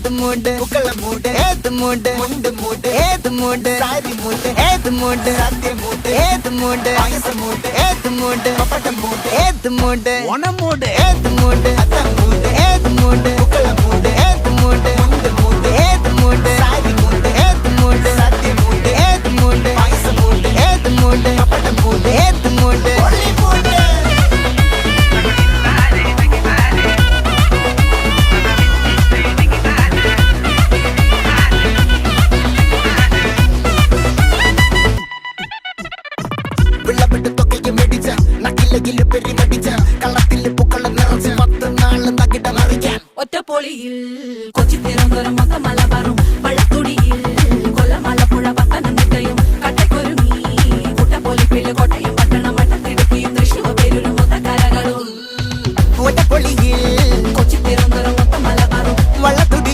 ഏത് മൂട് പുക്കള മൂട് ഏത് മൂട് മുണ്ട് മൂട് ഏത് മൂട് സാരി മൂട് ഏത് മൂട് സദ്യ മൂട് ഏത് മൂട് പായസ മൂട് ഏത് മൂട് പപ്പടം മൂട് ഏത് മൂട് ഓണം മൂട് ഏത് മൂട് അത്തം മൂട് ഏത് മൂട് പുക്കള മൂട് ഏത് മൂട് മുണ്ട് മൂട് ഏത് മൂട് സാരി മൂട് ഏത് മൂട് സദ്യ മൂട് ഏത് മൂട് പായസ മൂട് ഏത് മൂട് പപ്പടം മൂട് ഏത് മൂട് ഒളി മൂട് ഒറ്റപ്പൊളിയിൽ കൊച്ചി തിരുവനന്തപുരം മൊത്തമല